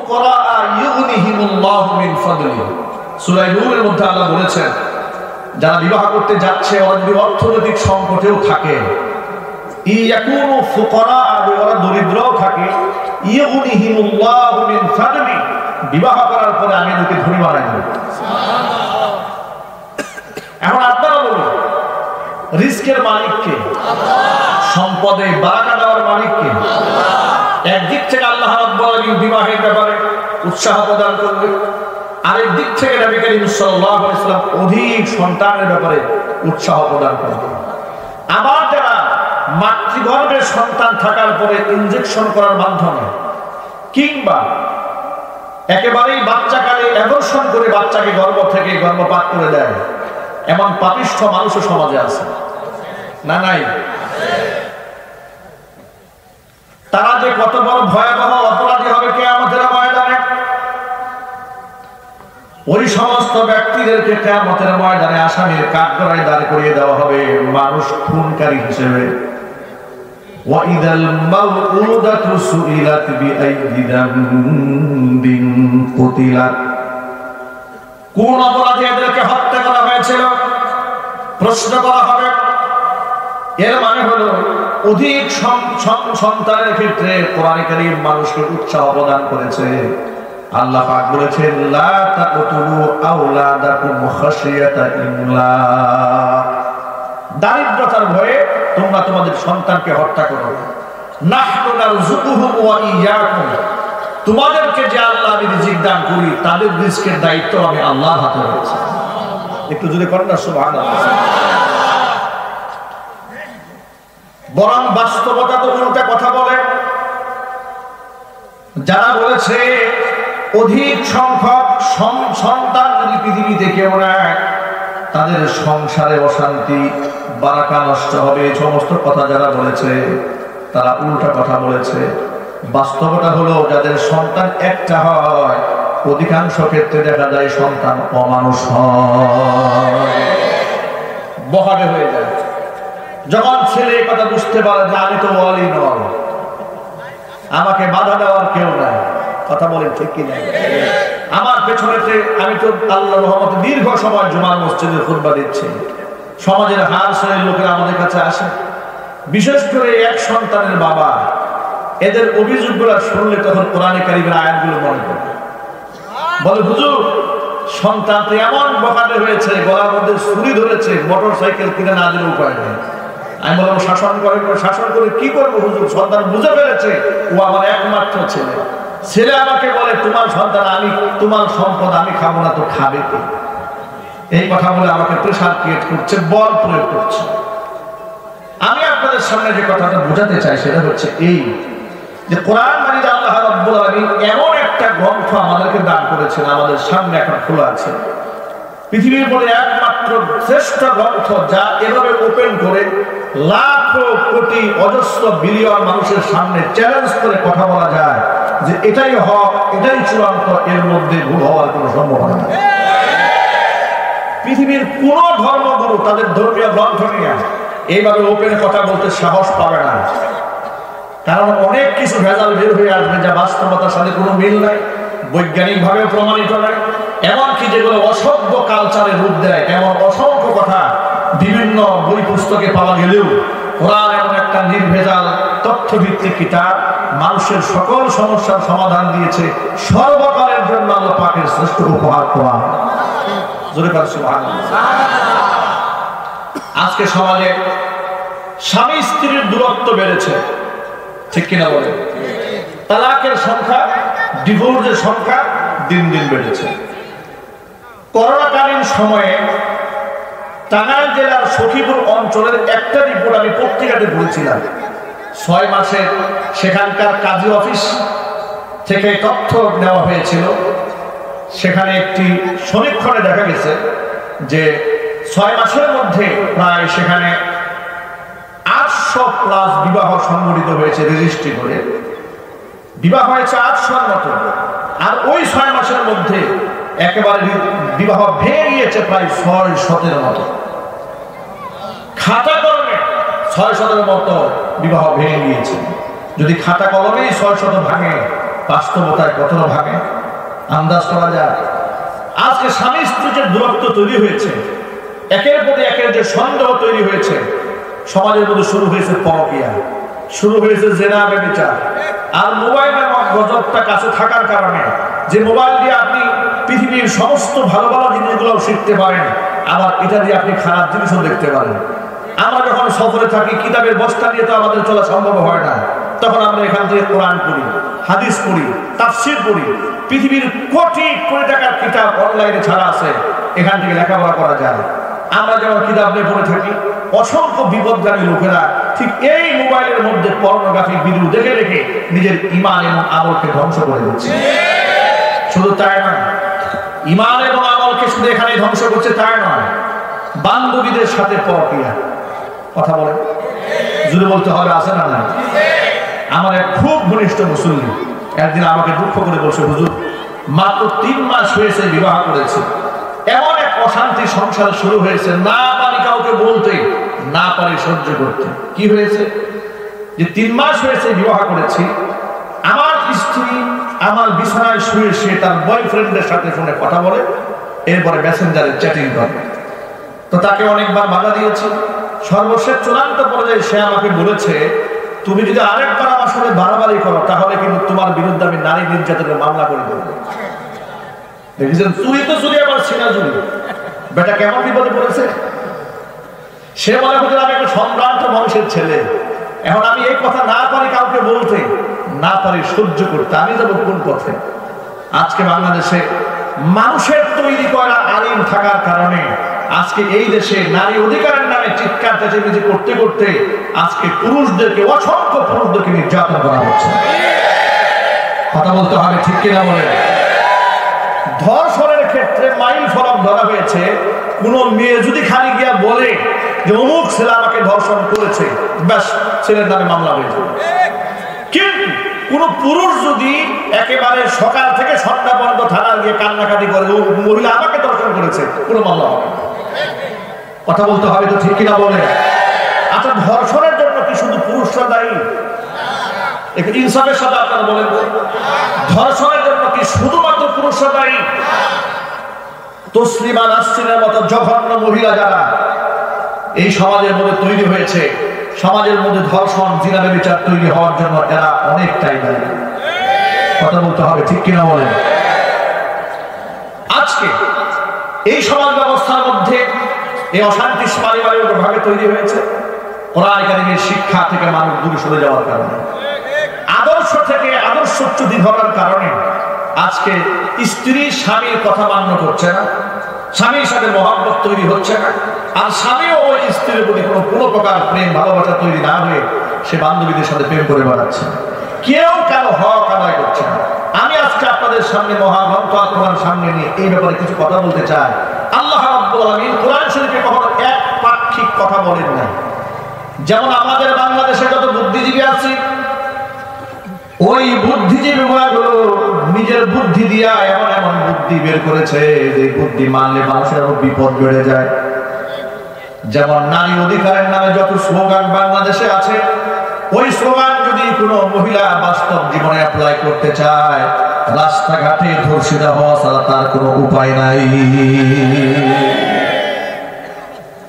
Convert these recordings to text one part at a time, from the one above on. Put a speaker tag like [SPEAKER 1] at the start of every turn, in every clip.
[SPEAKER 1] ফুকারা ইউগনিহিমুল্লাহু মিন ফাদলিহি। সূরা নূরের মধ্যে আল্লাহ বলেছেন যারা বিবাহ করতে যাচ্ছে ওরা যদি অর্থনৈতিক সংকটেও থাকে, ইয়াকুনু ফুকারা, ওরা দরিদ্রও থাকে, ইউগনিহিমুল্লাহু মিন ফাদলিহি, বিবাহ করার পরে আমি ওকে ধনী বানাই দেব। সুবহানাল্লাহ। এখন আপনারা বলুন রিস্কের মালিক কে? আল্লাহ। সম্পদে বারাকা দেওয়ার মালিক কে? আল্লাহ। একদিক থেকে আল্লাহ রাব্বুল আলামিন বিবাহের ব্যাপারে উৎসাহ প্রদান করবে, আরেক দিক থেকে নবী করিম সাল্লাল্লাহু আলাইহি ওয়াসাল্লাম অধিক সন্তানের ব্যাপারে উৎসাহ প্রদান করবে। আবার যারা মাতৃগর্ভে সন্তান থাকার পরে ইনজেকশন করার মাধ্যমে কিংবা একেবারেই বাচ্চাকালে অ্যাবর্শন করে বাচ্চাকে গর্ভ থেকে গর্ভপাত করে দেয়, এমন পাপিষ্ঠ মানুষও সমাজে আছে না? নাই? তারা যে কত বড় ভয়াবহ অপরাধী হবে কিয়ামতের ময়দানে, ওই সমস্ত ব্যক্তিদেরকে কিয়ামতের ময়দানে আসামির কাঠগড়ায় দাঁড় করিয়ে দেওয়া হবে মানুষ খুনকারী হিসেবে। ওয়াইদাল মাউউদাতু সুইলাত বিআইয়ি যামবিন কুতিলাত, কোন অপরাধে এদেরকে হত্যা করা হয়েছিল প্রশ্ন করা হবে। এর মানে হলো অধিক সন্তানের ক্ষেত্রে কোরআন কারীম মানুষকে উৎসাহ প্রদান করেছে। আল্লাহ পাক বলেছেন লা তাকতুলু আওলাদাকুম খাশিয়াতা ইমলাক, দারিদ্রতার ভয়ে তোমরা তোমাদের সন্তানকে হত্যা করো না। নাহনু নারযুকুহুম ওয়া ইয়্যাকুম, তোমাদেরকে যে আল্লাহ আমি রিজিক দান করি তাদের রিজকের দায়িত্ব আমি আল্লাহর হাতে রয়েছে। একটু জোরে করেন না সুবহানাল্লাহ। বরং বাস্তবতা তো উল্টা কথা বলে। যারা বলেছে অধিক সংখ্যক সন্তান যদি পৃথিবীতে কেউ নেয় তাদের সংসারে অশান্তি, বারাকা নষ্ট হবে, এই সমস্ত কথা যারা বলেছে তারা উল্টা কথা বলেছে। বাস্তবতা হলো যাদের সন্তান একটা হয় অধিকাংশ ক্ষেত্রে দেখা যায় সন্তান অমানুষ হয়, বহাবে হয়ে যায়। যখন ছেলে এই কথা বুঝতে পারে যে আমি তো ওয়ালি নয়, আমাকে বাধা দেওয়ার কেউ নাই, কথা বলেন ঠিক কি না? আমার পেছনেতে আমি তো আল্লাহর রহমতে দীর্ঘ সময় জুমার মসজিদে খুতবা দিচ্ছি, সমাজের হার শ্রেণীর লোকেরা আমাদের কাছে আসে, বিশেষ করে এক সন্তানের বাবা, এদের অভিযোগগুলো শুনলে তখন কোরআনে কারীমের আয়াতগুলো মনে পড়ে। বলে হুজুর সন্তান তো এমন বকাটে হয়েছে, গলার মধ্যে ছুরি ধরেছে, মোটর সাইকেল কিনে না দিলে উপায় নেই। আমি বললাম শাসন করে, শাসন করে কি করবো হুজুর, সন্তান বুঝে ফেলেছে ও আমার একমাত্র ছেলে। ছেলে আমাকে বলে তোমার সন্তান, আমি তোমার সম্পদ আমি খাবো না তো খাবে কি? এই কথা বলে আমাকে প্রেশার ক্রিয়েট করছে, বল প্রয়োগ করছে। আমি আপনাদের সামনে যে কথাটা বোঝাতে চাই সেটা হচ্ছে এই যে কোরআন মাজিদ আল্লাহ রাব্বুল আলামিন এমন একটা গ্রন্থ আমাদেরকে দান করেছেন, আমাদের সামনে এখন খোলা আছে। পৃথিবীর মধ্যে একমাত্র শ্রেষ্ঠ গ্রন্থ যা এভাবে ওপেন করে লাখো কোটি অজস্র বিলিয়ন মানুষের সামনে চ্যালেঞ্জ করে কথা বলা যায় যে এটাই হক, এটাই চূড়ান্ত, এর মধ্যে ভুল হওয়ার কোনো সম্ভাবনা নেই। পৃথিবীর কোন ধর্মগুরু তাদের ধর্মীয় গ্রন্থ নিয়ে এইভাবে ওপেনে কথা বলতে সাহস পাবে না, কারণ অনেক কিছু ভেজাল বের হয়ে আসবে যা বাস্তবতার সাথে কোনো মিল নাই, বৈজ্ঞানিক ভাবে প্রমাণিত নাই। এমনকি যেগুলো অসভ্য কালচারের রূপ দেয় এমন অসংখ্য কথা বিভিন্ন বই পুস্তকে পাওয়া গেলেও কোরআন এমন একটা নির্ভেজাল তথ্যভিত্তিক কিতাব, মানুষের সকল সমস্যার সমাধান দিয়েছে। সর্বকালের জন্য আল্লাহ পাকের শ্রেষ্ঠ উপহার কোরআন। জোরে বলেন সুবহানাল্লাহ। আজকে সমাজে স্বামী স্ত্রীর দূরত্ব বেড়েছে, ঠিক কিনা বলে? তালাকের সংখ্যা, ডিভোর্সের সংখ্যা দিন দিন বেড়েছে। করোনাকালীন সময়ে টাঙ্গাইল জেলার সখীপুর অঞ্চলের একটা রিপোর্ট আমি পত্রিকাতে পড়েছিলাম। 6 মাসে সেখানকার কাজী অফিস থেকে তথ্য নেওয়া হয়েছিল। সেখানে একটি সমীক্ষণে দেখা গেছে যে 6 মাসের মধ্যে প্রায় সেখানে 800+ বিবাহ সংঘটিত হয়েছে, রেজিস্ট্রি করে বিবাহ হয়েছে 800-র মতো। আর ওই 6 মাসের মধ্যে একেবারে বিবাহ ভেঙে গিয়েছে প্রায় 600-এর মতো। খাতা কলমে 600-এর মতো বিবাহ ভেঙে গিয়েছে। যদি খাতা কলমেই 600 ভাঙে বাস্তবতায় কতটা ভাগে আন্দাজ করা যায়। আজকে স্বামী স্ত্রীর যে দূরত্ব তৈরি হয়েছে, একের প্রতি একের যে সন্দেহ তৈরি হয়েছে, সমাজের মধ্যে শুরু হয়েছে পরকীয়া, শুরু হয়েছে জেনা ব্যভিচার। আর মোবাইল নামক গজবটা কাছে থাকার কারণে, যে মোবাইল দিয়ে আপনি পৃথিবীর সমস্ত ভালো ভালো জিনিসগুলো শিখতে পারেন, আবার এটা দিয়ে আপনি খারাপ জিনিসও দেখতে পারেন। আমরা যখন সফরে থাকি, কিতাবের বস্তা নিয়ে তো আমাদের চলা সম্ভব হয় না, তখন আমরা এখান থেকে কোরআন পড়ি, হাদিস পড়ি, তাফসীর পড়ি। পৃথিবীর কোটি কোটি টাকার কিতাব অনলাইনে ছাড়া আছে, এখান থেকে লেখাপড়া করা যায়। আমরা যেমন কিতাব নিয়ে পড়ে থাকি, অসংখ্য বিপদগামী লোকেরা ঠিক এই মোবাইলের মধ্যে পর্নোগ্রাফিক ভিডিও দেখে রেখে নিজের ঈমান এবং আমলকে ধ্বংস করে দিচ্ছে। শুধু তাই নয়, ঈমান এবং আমলকে শুধু এখানে ধ্বংস করছে তাই নয়, বান্ধবীদের সাথে পরকীয়া। কথা বলে জুড়ে বলতে হবে, আছে না না? আমার এক খুব ঘনিষ্ঠ মুসল্লি একদিন আমাকে দুঃখ করে বলছে, হুজুর মাত্র 3 মাস হয়েছে বিবাহ করেছে, এমন এক অশান্তি সংসার শুরু হয়েছে, না পারি কাউকে বলতে, না পারি সহ্য করতে। কি হয়েছে? যে 3 মাস হয়েছে বিবাহ করেছি, আমার স্ত্রী আমার বিছানায় শুয়ে সে তার বয়ফ্রেন্ডের সাথে ফোনে কথা বলে, এরপরে মেসেঞ্জারে চ্যাটিং করে। তো তাকে অনেকবার বাধা দিয়েছি, সর্বশেষ চূড়ান্ত পর্যায়ে সে আমাকে বলেছে, তুমি যদি আরেকবার আমার সাথে বাড়াবাড়ি করো তাহলে কিন্তু তোমার বিরুদ্ধে আমি নারী নির্যাতনের মামলা করে দেবো। দেখেছেন, চুরি তো চুরি, আবার সিনা চুরি। বেটা কেমন বিপদে পড়েছে। সে মনে করছে আমি একটা সম্ভ্রান্ত বংশের ছেলে, এখন আমি এই কথা না পারি কাউকে বলতে, না পারি সহ্য করতে, আমি যাবো কোন পথে? আজকে বাংলাদেশে মানুষের তৈরি করা আইন থাকার কারণে আজকে এই দেশে নারী অধিকারের নামে চিৎকার চেঁচামেচি করতে করতে আজকে পুরুষদেরকে, অসংখ্য পুরুষদেরকে নির্যাতন করা হচ্ছে। কথা বলতে হবে, ঠিক কিনা বলে? ধর্ষণের ক্ষেত্রে মাইল ফলক ধরা হয়েছে। কোন মেয়ে যদি খালি গিয়া বলে যে অমুক ছেলে আমাকে ধর্ষণ করেছে, ব্যাস ছেলের নামে মামলা হয়েছে। কিন্তু কোন পুরুষ যদি একেবারে সকাল থেকে সন্ধ্যা পর্যন্ত থানায় গিয়ে কান্নাকাটি করে মহিলা আমাকে ধর্ষণ করেছে, কোনো মামলা হবে। কথা বলতে হবে তো, ঠিক কিনা বলে? আচ্ছা, ধর্ষণের জন্য কি শুধু পুরুষরা দায়ী? একটু ইনসাফের সাথে আপনারা বলেন, ধর্ষণের জন্য কি শুধুমাত্র পুরুষরা দায়ী? তসলিমা নাসরিনের মতো জঘন্য মহিলা যারা এই সমাজের মধ্যে তৈরি হয়েছে, সমাজের মধ্যে ধর্ষণ, জিনা ব্যভিচার তৈরি হওয়ার জন্য এরা অনেকটাই দায়ী। কথা বলতে হবে, ঠিক কিনা বলেন? আজকে এই সমাজ ব্যবস্থার মধ্যে এই অশান্তি পারিবারিক ভাবে তৈরি হয়েছে কোরআন কারীমের শিক্ষা থেকে মানুষ দূরে সরে যাওয়ার কারণে, আদর্শ থেকে আদর্শচ্যুতি ধরার কারণে আজকে স্ত্রী স্বামীর কথা মান্য করছে না, স্বামীর সাথে মহব্বত তৈরি হচ্ছে না, আর স্বামীও ওই স্ত্রীর প্রতি কোনো প্রকার প্রেম ভালোবাসা তৈরি না হয়ে সে বান্ধবীদের সাথে প্রেম করে বেড়াচ্ছে। কেউ কারো হক আদায় করছে না। আমি আজকে আপনাদের সামনে মহাগ্রন্থ আল্লাহর সামনে নিয়ে এই ব্যাপারে কিছু কথা বলতে চাই। আল্লাহ রাব্বুল আলামিন কোরআন শরীফে কখনো এক পাক্ষিক কথা বলেন না। যেমন আমাদের বাংলাদেশে যত বুদ্ধিজীবী আছে, ওই বুদ্ধিজীবীগুলো নিজের বুদ্ধি দিয়া এমন এমন বুদ্ধি বের করেছে যে বুদ্ধি মানলে মানুষের আরো বিপদ বেড়ে যায়। যেমন নারী অধিকারের নামে যত স্লোগান বাংলাদেশে আছে, ওই স্লোগান যদি কোনো মহিলা বাস্তব জীবনে অ্যাপ্লাই করতে চায়, রাস্তাঘাটে ধর্ষিত হওয়া ছাড়া তার কোনো উপায় নাই।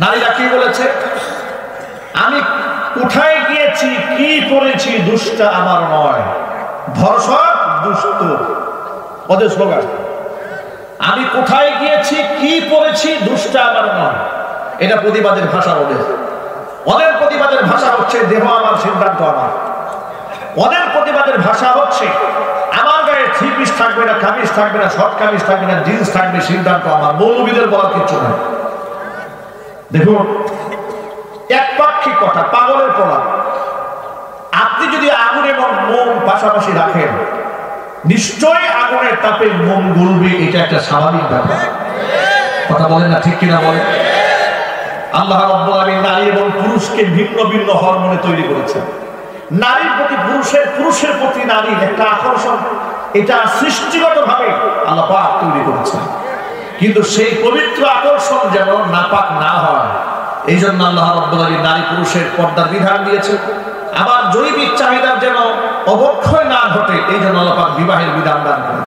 [SPEAKER 1] নারীরা কি বলেছে? আমি কোথায় গিয়েছি, কি করেছি, দুষ্টা আমার নয়, ধর্ষক দুষ্ট, ওদের স্লোগান। আমি কোথায় গিয়েছি, কি করেছি, দুষ্টা আমার নয়, এটা প্রতিবাদের ভাষা। ওদের প্রতিবাদের ভাষা হচ্ছে দেহ আমার, সিদ্ধান্ত আমার। ওদের প্রতিবাদের ভাষা হচ্ছে আমার গায়ে থ্রি পিস থাকবে না, কামিজ থাকবে না, শর্ট কামিজ থাকবে না, জিন্স থাকবে, সিদ্ধান্ত আমার। মৌলবীদের বলার কিচ্ছু নাই। দেখুন, একপাক্ষিক কথা, পাগলের পড়া। আপনি যদি আগুন এবং মোম পাশাপাশি রাখেন, নিশ্চয়ই আগুনের তাপে মোম গলবে, এটা একটা স্বাভাবিক ব্যাপার। কথা বলেন না, ঠিক কিনা বলেন? আল্লাহ রাব্বুল আলামিন নারী এবং পুরুষকে ভিন্ন ভিন্ন হরমোনে তৈরি করেছেন। নারীর প্রতি পুরুষের, পুরুষের প্রতি নারীর একটা আকর্ষণ, এটা সৃষ্টিগতভাবে আল্লাহ পাক তৈরি করেছেন। কিন্তু সেই পবিত্র আকর্ষণ যেন নাপাক না হয়, এই জন্য আল্লাহ রাব্বুল আলামিন নারী পুরুষের পর্দার বিধান দিয়েছেন। আবার জৈবিক চাহিদার যেন অবক্ষয় না ঘটে, এই জন্য আল্লাহ পাক বিবাহের বিধান দান করেন।